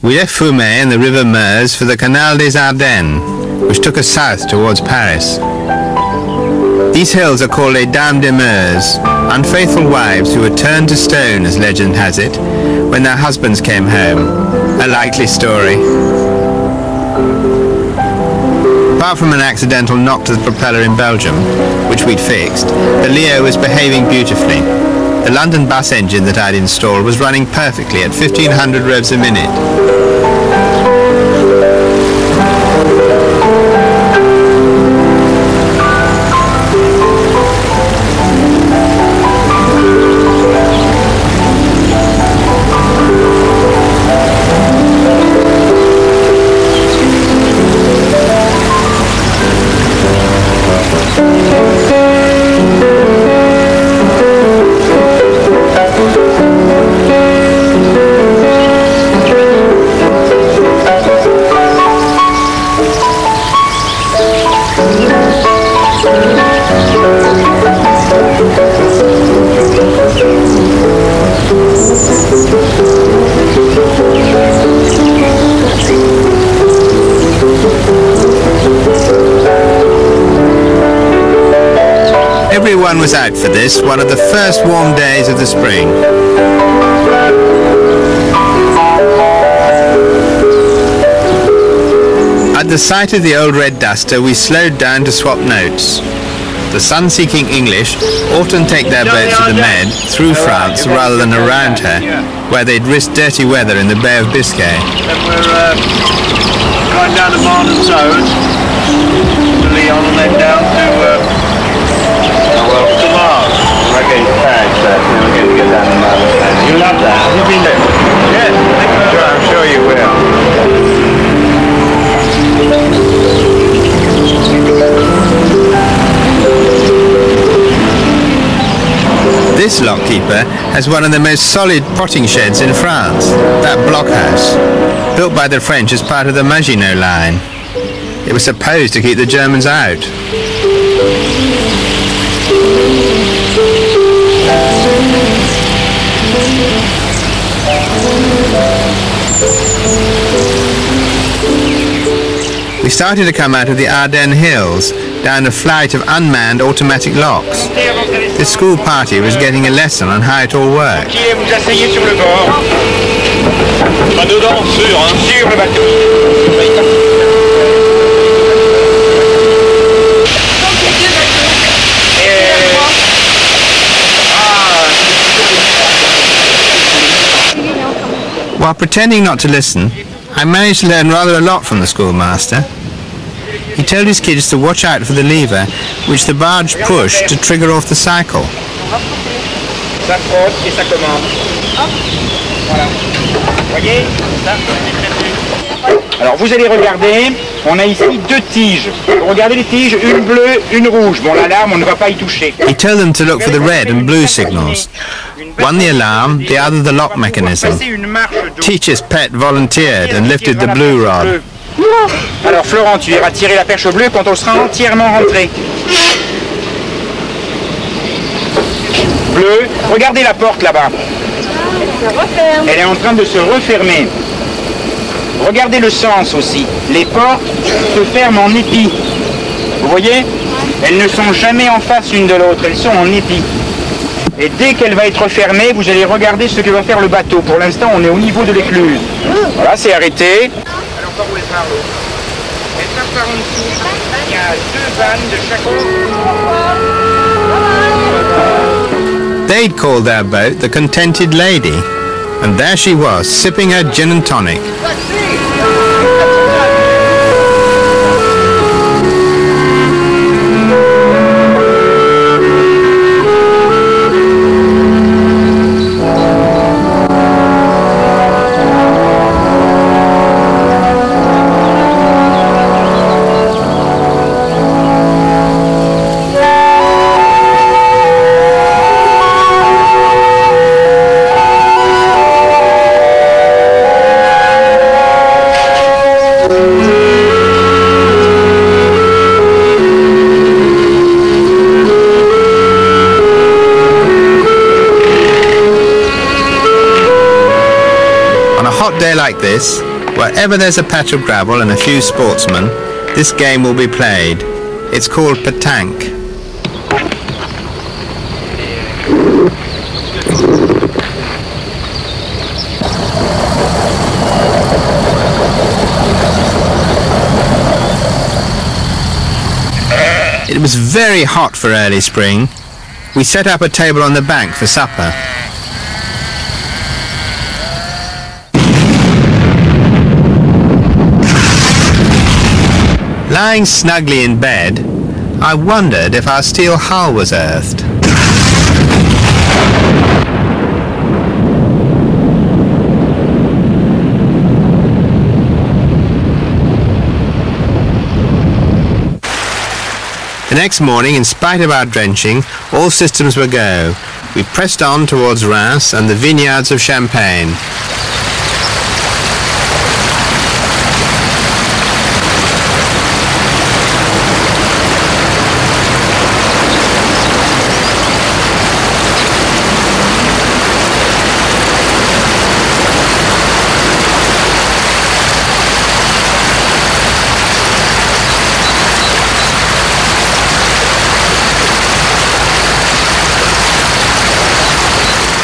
We left Fumay and the river Meuse for the Canal des Ardennes, which took us south towards Paris. These hills are called les Dames de Meuse, unfaithful wives who were turned to stone, as legend has it, when their husbands came home. A likely story. Apart from an accidental knock to the propeller in Belgium, which we'd fixed, the Leo was behaving beautifully. The London bus engine that I'd installed was running perfectly at 1500 revs a minute. Everyone was out for this, one of the first warm days of the spring. At the sight of the old red duster, we slowed down to swap notes. The sun-seeking English often take their boat to the Med through France rather than around her, where they'd risk dirty weather in the Bay of Biscay. Then we're going down to Marne and Saône, to Lyon, and then down to Mars. We're getting tagged, so we're going to get down to Mars. You love that? Have you been there? Yes, I'm sure you will. This lockkeeper has one of the most solid potting sheds in France, that blockhouse, built by the French as part of the Maginot Line. It was supposed to keep the Germans out. We started to come out of the Ardennes Hills, down a flight of unmanned automatic locks. This school party was getting a lesson on how it all worked. Vous asseyez sur le bord. Pas dedans, sûr, hein. Sur le bateau. While pretending not to listen, I managed to learn rather a lot from the schoolmaster. He told his kids to watch out for the lever, which the barge pushed to trigger off the cycle. Ça frotte et ça commande. Voilà. Voyez ça. Alors vous allez regarder, on a ici deux tiges. Regardez les tiges, une bleue, une rouge. Bon, l'alarme, on ne va pas y toucher. He told them to look for the red and blue signals. One the alarm, the other the lock mechanism. Teacher's pet volunteered and lifted the blue rod. Alors Florent, tu iras tirer la perche bleue quand on sera entièrement rentré. Bleu, regardez la porte là-bas. Elle est en train de se refermer. Regardez le sens aussi. Les portes se ferment en épi. Vous voyez? Elles ne sont jamais en face l'une de l'autre, elles sont en épi. Et dès qu'elle va être fermée, vous allez regarder ce que va faire le bateau. Pour l'instant, on est au niveau de l'écluse. Voilà, c'est arrêté. Alors, par où elle part l'eau? Elle part par en dessous. Il y a deux vannes de chaque côté. They'd called their boat the Contented Lady, and there she was, sipping her gin and tonic. On a hot day like this, Wherever there's a patch of gravel and a few sportsmen, this game will be played. It's called petanque. It was very hot for early spring. We set up a table on the bank for supper. Lying snugly in bed, I wondered if our steel hull was earthed. The next morning, in spite of our drenching, all systems were go. We pressed on towards Reims and the vineyards of Champagne.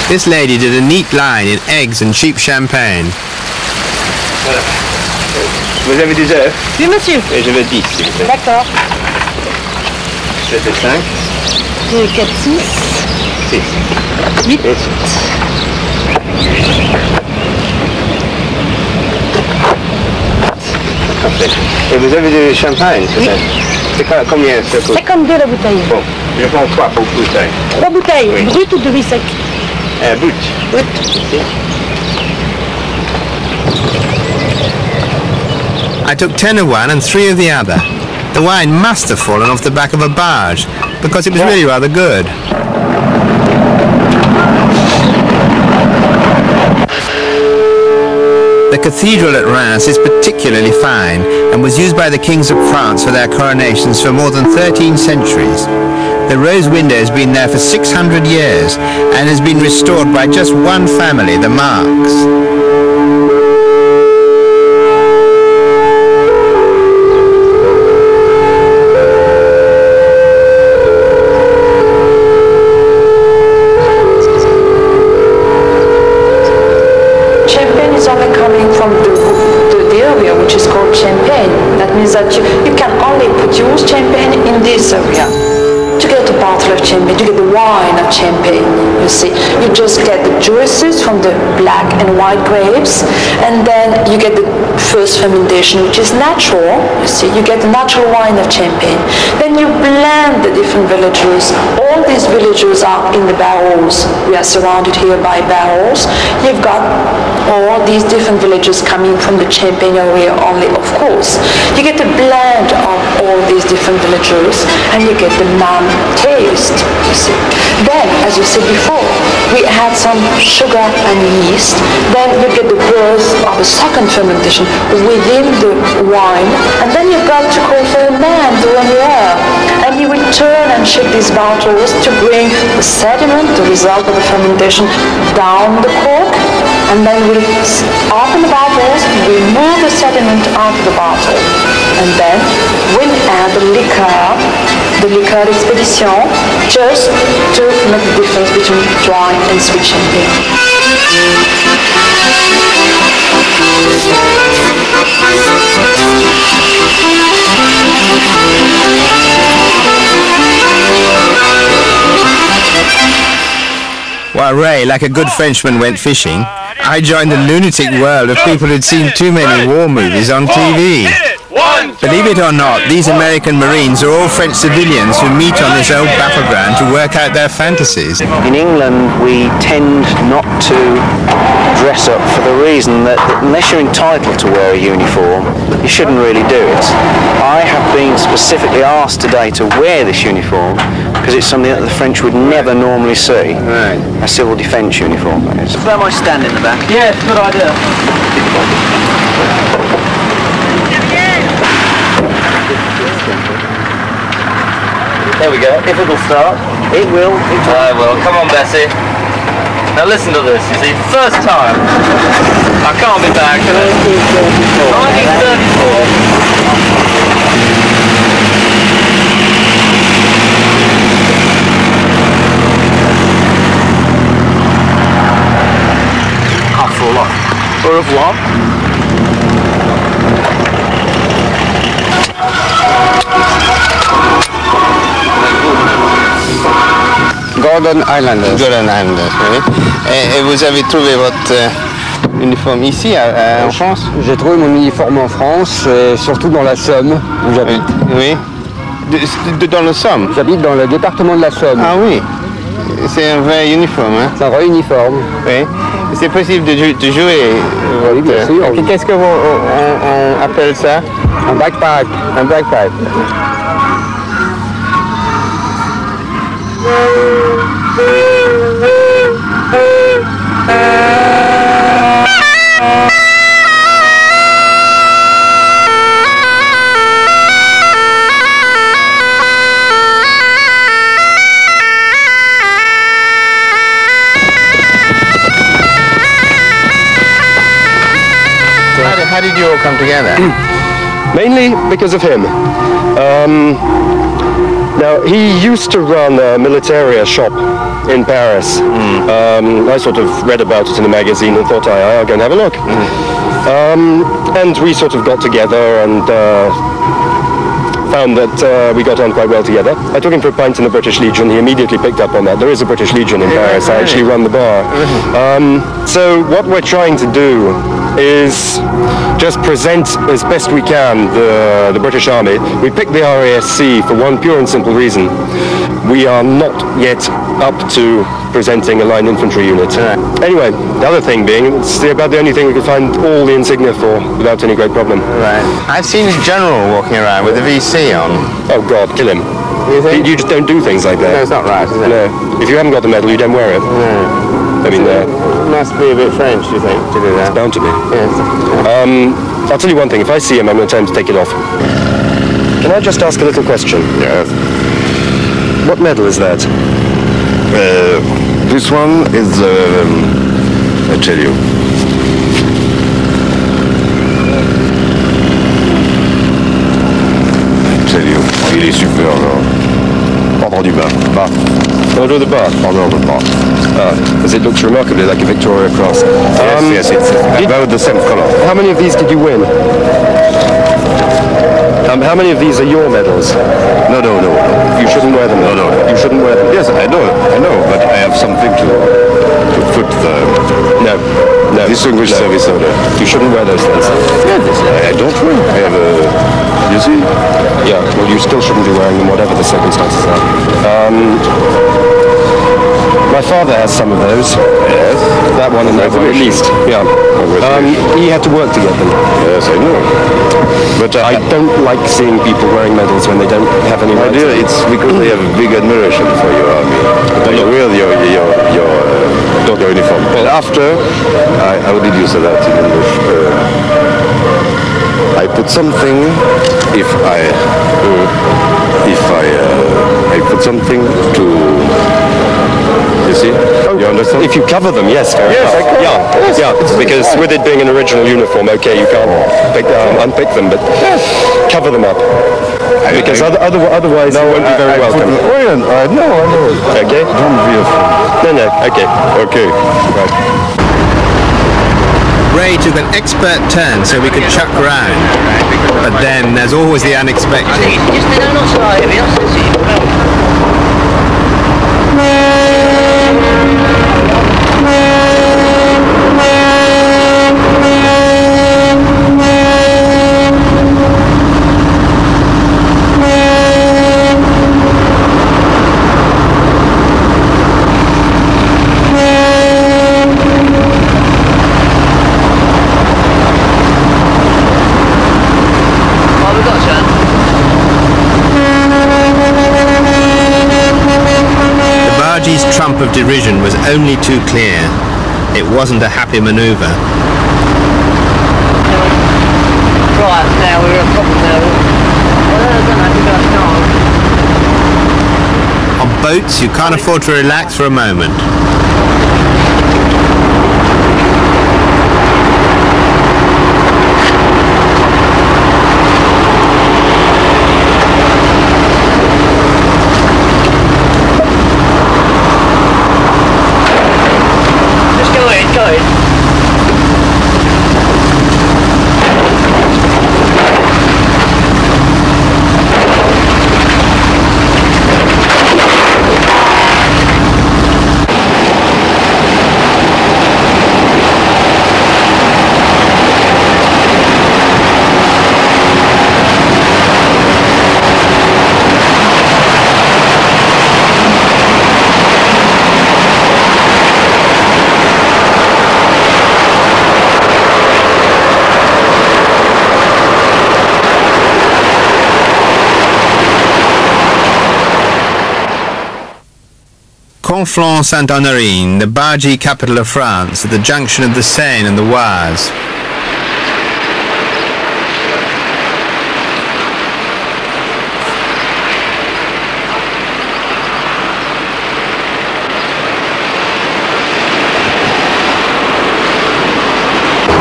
This lady did a neat line in eggs and cheap champagne. Voilà. Vous avez des œufs? Oui, monsieur. Et je veux 10, s'il vous plaît. D'accord. 7 et 5. 2, 4, 6. 6. 8. Et 6. Parfait. Et vous avez du champagne, c'est Oui. ça? C'est combien ça coûte? 52 la bouteille. Bon, je prends 3 pour bouteille. 3 bouteilles, Oui. brutes ou demi-sec? Brut. Brut. I took 10 of one and 3 of the other. The wine must have fallen off the back of a barge, because it was really rather good. The cathedral at Reims is particularly fine and was used by the kings of France for their coronations for more than 13 centuries. The rose window has been there for 600 years and has been restored by just one family, the Marks. That you can only produce champagne in this area. To get a bottle of champagne, you get the wine of champagne, you see. You just get the juices from the black and white grapes, and then you get the first fermentation, which is natural, you see. You get the natural wine of champagne. Then you blend the different villages. All these villages are in the barrels. We are surrounded here by barrels. You've got all these different villages coming from the Champagne area only, of course. You get a blend of all these different villages, and you get the man taste, you see. Then, as you said before, we had some sugar and yeast. Then you get the birth of a second fermentation within the wine, and then you've got to call for a man to run the air, and he will turn and shake these bottles to bring the sediment, the result of the fermentation, down the cork, and then we'll open the bottles, remove the sediment out of the bottle, and then we'll add the liqueur expedition, just to make the difference between dry and sweet champagne. While Ray, like a good Frenchman, went fishing, I joined the lunatic world of people who'd seen too many war movies on TV. Believe it or not, these American Marines are all French civilians who meet on this old battleground to work out their fantasies. In England, we tend not to dress up for the reason that unless you're entitled to wear a uniform, you shouldn't really do it. I have been specifically asked today to wear this uniform because it's something that the French would never normally see. Right. A civil defence uniform, that is. Where might I stand in the back? Yeah, good idea. There we go. If it'll start, it will. I will. Come on, Bessie. Now listen to this, you see, first time. I can't be back. 1934. Au revoir. Au revoir. Gordon Islanders. Gordon Islanders, oui. Et vous avez trouvé votre uniforme ici, en France? J'ai trouvé mon uniforme en France, et surtout dans la Somme, où j'habite. Oui. Dans la Somme? J'habite dans le département de la Somme. Ah oui. C'est un vrai uniforme, hein? C'est un vrai uniforme. Oui. C'est possible de jouer. Oui, bien sûr. Qu'est-ce qu'on appelle ça? Un backpack. Un backpack. How did you all come together? Mainly because of him. Now, he used to run a militaria shop in Paris. I sort of read about it in a magazine and thought I'll go and have a look. And we sort of got together and found that we got on quite well together. I took him for a pint in the British Legion. He immediately picked up on that. There is a British Legion in Paris. I actually run the bar. So what we're trying to do is just present as best we can the British Army. We picked the RASC for one pure and simple reason. We are not yet up to presenting a line infantry unit. Anyway, the other thing being, it's about the only thing we could find all the insignia for without any great problem. Right. I've seen a general walking around with a VC on. Oh God, kill him. You just don't do things like that. No, it's not right, is it? No. If you haven't got the medal, you don't wear it. No. I mean, it must be a bit French, do you think, to do that? It's bound to be. Yes. I'll tell you one thing. If I see him, I'm going to tell him to take it off. Can I just ask a little question? Yes. What medal is that? This one is, I tell you. Il est super, Ordre du bas. Bas. Order of the Bar. Order of the Bar. Because it looks remarkably like a Victoria Cross. Yes, it's about the same color. How many of these did you win? How many of these are your medals? No. You shouldn't wear them. No. You shouldn't wear them. Yes, I know, but I have something to put the No. distinguished service order. You shouldn't wear those things. I don't wear. I have a. You see? Yeah, well, you still shouldn't be wearing them, whatever the circumstances are. My father has some of those. Yes. That one and that one at least. Yeah. He had to work to get them. Yes, I know. But I don't like seeing people wearing medals when they don't have any my right dear, to. it's because I have a big admiration for your army. You wear your uniform. And after, how did you say that in English? I put something. If I put something to. You see? You understand? If you cover them, yes. Yes, I can. Yeah, because with it being an original uniform, okay, you can't unpick them, but cover them up. Because otherwise you won't be very welcome. I know. Okay? Don't be afraid. No, okay. Okay. Right. Ray took an expert turn so we could chuck round, but then there's always the unexpected. Trump of derision was only too clear. It wasn't a happy manoeuvre. Right, now we're at problem now. On boats, you can't afford to relax for a moment. Conflans-Sainte-Honorine, the Barging capital of France, at the junction of the Seine and the Oise.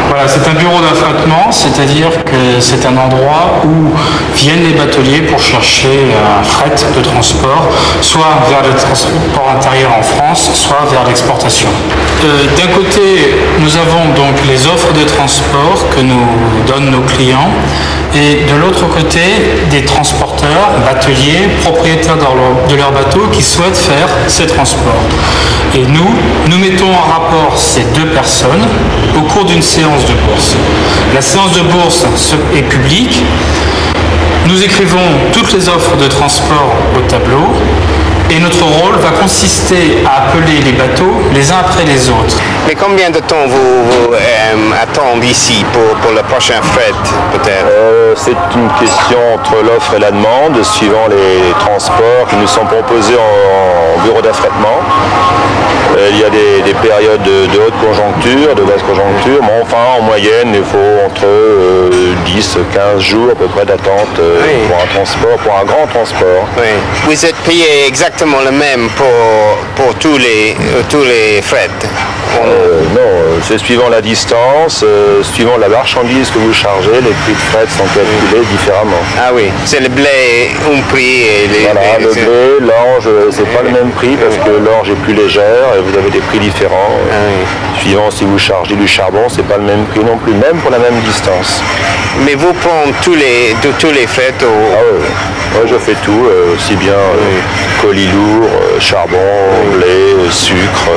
Voilà, c'est un bureau d'affrètement, c'est-à-dire que c'est un endroit où viennent les bateliers pour chercher un fret de transport, soit vers le transport intérieur en France, soit vers l'exportation. D'un côté, nous avons donc les offres de transport que nous donnent nos clients, et de l'autre côté, des transporteurs, bateliers, propriétaires de leur bateau qui souhaitent faire ces transports. Et nous mettons en rapport ces deux personnes au cours d'une séance de bourse. La séance de bourse est publique. Nous écrivons toutes les offres de transport au tableau et notre rôle va consister à appeler les bateaux les uns après les autres. Mais combien de temps vous attendez ici pour le prochain fret, peut-être? C'est une question entre l'offre et la demande, suivant les transports qui nous sont proposés en bureau d'affrètement. Il y a des périodes de haute conjoncture, de basse conjoncture, mais enfin en moyenne il faut entre 10-15 jours à peu près d'attente pour un transport, pour un grand transport. Oui. Vous êtes payé exactement le même pour tous les frets? Non, c'est suivant la distance, suivant la marchandise que vous chargez, les prix de fret sont calculés différemment. Ah oui, c'est le blé, un prix et les... Voilà, le blé, l'orge, c'est pas le même prix parce que l'orge est plus légère et vous avez des prix différents. Ah oui. Suivant si vous chargez du charbon, c'est pas le même prix non plus, même pour la même distance. Mais vous prenez tous les frets au... Ah oui, ouais, je fais tout, aussi bien colis lourds, charbon, blé, sucre,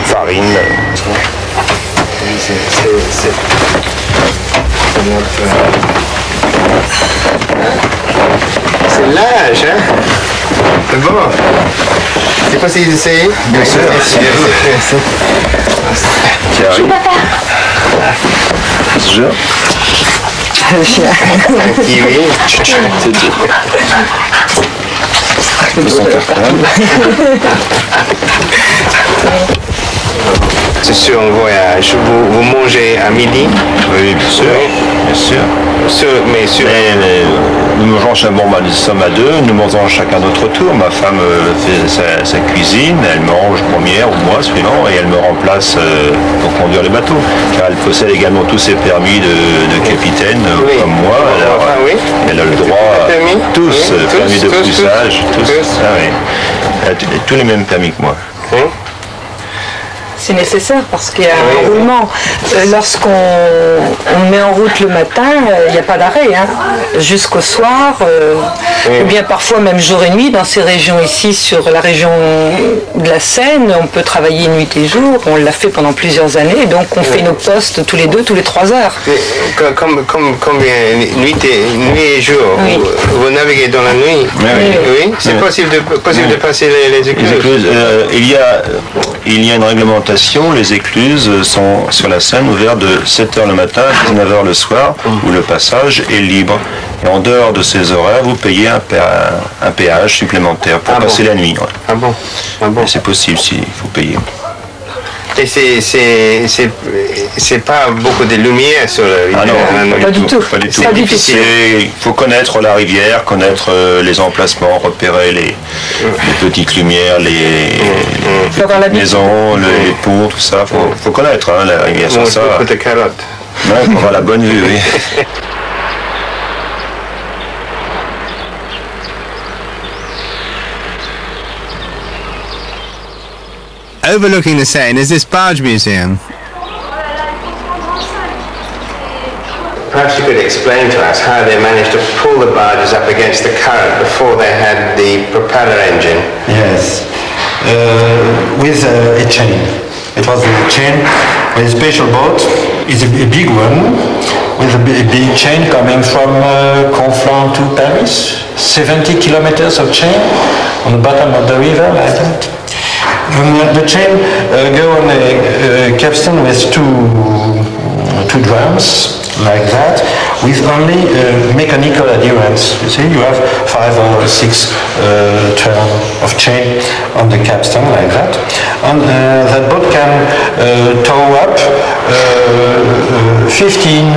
farine. C'est l'âge, hein? C'est bon. C'est possible d'essayer? Bien sûr. Bonjour, papa. Bonjour. Kiwi. C'est tout. C'est sur un voyage. Vous mangez à midi? Oui, bien sûr. Bien sûr. Mais nous mangeons, nous sommes à deux, nous mangeons chacun notre tour. Ma femme fait sa cuisine, elle mange première ou moi suivant, et elle me remplace pour conduire les bateaux. Car elle possède également tous ses permis de capitaine, comme moi. Alors, elle a le droit à tous, permis de poussage, tous. Ah, oui. Elle a tous les mêmes permis que moi. C'est nécessaire parce qu'il y a un roulement. Lorsqu'on met en route le matin, il n'y a pas d'arrêt, hein, jusqu'au soir, ou bien parfois même jour et nuit. Dans ces régions ici, sur la région de la Seine, on peut travailler nuit et jour. On l'a fait pendant plusieurs années, donc on fait nos postes tous les 3 heures. Combien nuit et jour? Vous naviguez dans la nuit? Oui. C'est possible de passer les écluses? Il y a une réglementation. Les écluses sont sur la Seine ouvertes de 7h le matin à 19h le soir, où le passage est libre. Et en dehors de ces horaires, vous payez un péage supplémentaire pour passer la nuit. Ouais. Ah bon? C'est possible s'il faut payer. Et c'est pas beaucoup de lumière sur la rivière? Ah non, pas du tout. Pas du tout. C'est difficile. Il faut connaître la rivière, connaître les emplacements, repérer les petites lumières, les maisons, les ponts, tout ça. Faut connaître la rivière. Sans ça, beaucoup de carottes. On aura la bonne vue, oui. Overlooking the Seine is this barge museum. Perhaps you could explain to us how they managed to pull the barges up against the current before they had the propeller engine. Yes, with a chain. It was a chain with a special boat. It's a big one with a big chain coming from Conflans to Paris. 70 kilometers of chain on the bottom of the river like that. The chain go on a capstan with two drums like that. with only mechanical adherence. You see, you have 5 or 6 turns of chain on the capstan like that. And that boat can tow up 15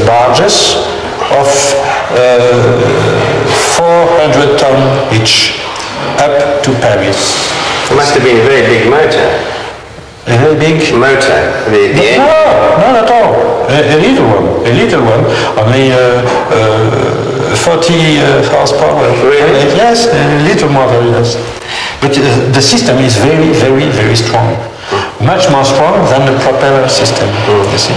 barges of 400 tons each up to Paris. It must have been a very big motor. A very big motor? No, not at all. A little one, only 40 horsepower. Really? Yes, a little motor, yes. But the system is very, very, very strong. Much more strong than the propeller system, you see.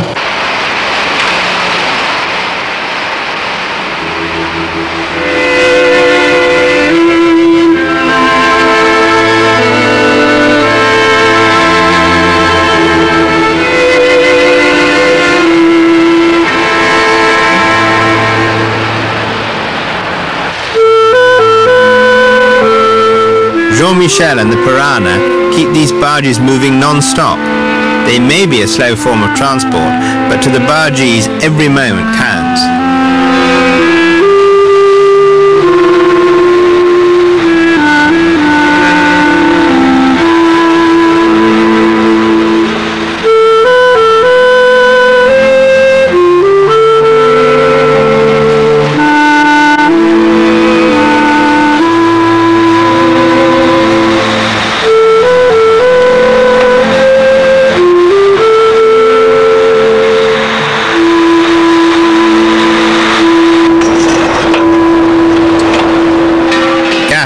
Jean-Michel and the Piranha keep these barges moving non-stop. They may be a slow form of transport, but to the bargees every moment counts.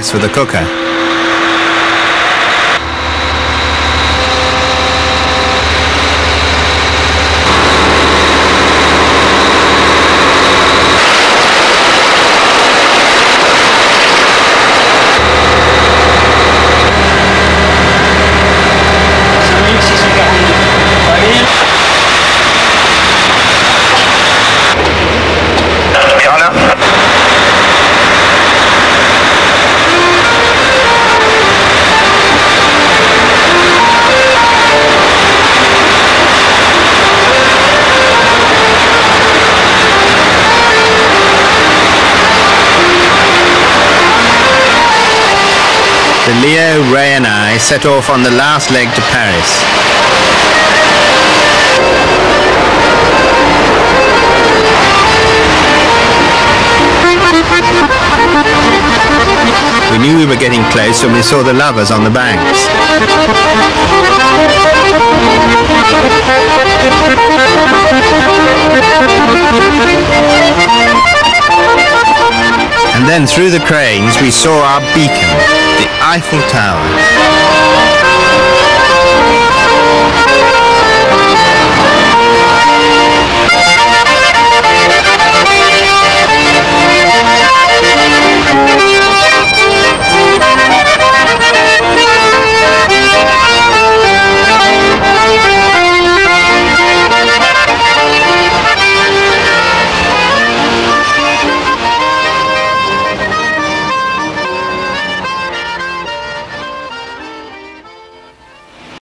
For the cooker. Leo, Ray and I set off on the last leg to Paris. We knew we were getting close when we saw the lovers on the banks. And then through the cranes we saw our beacon, the Eiffel Tower.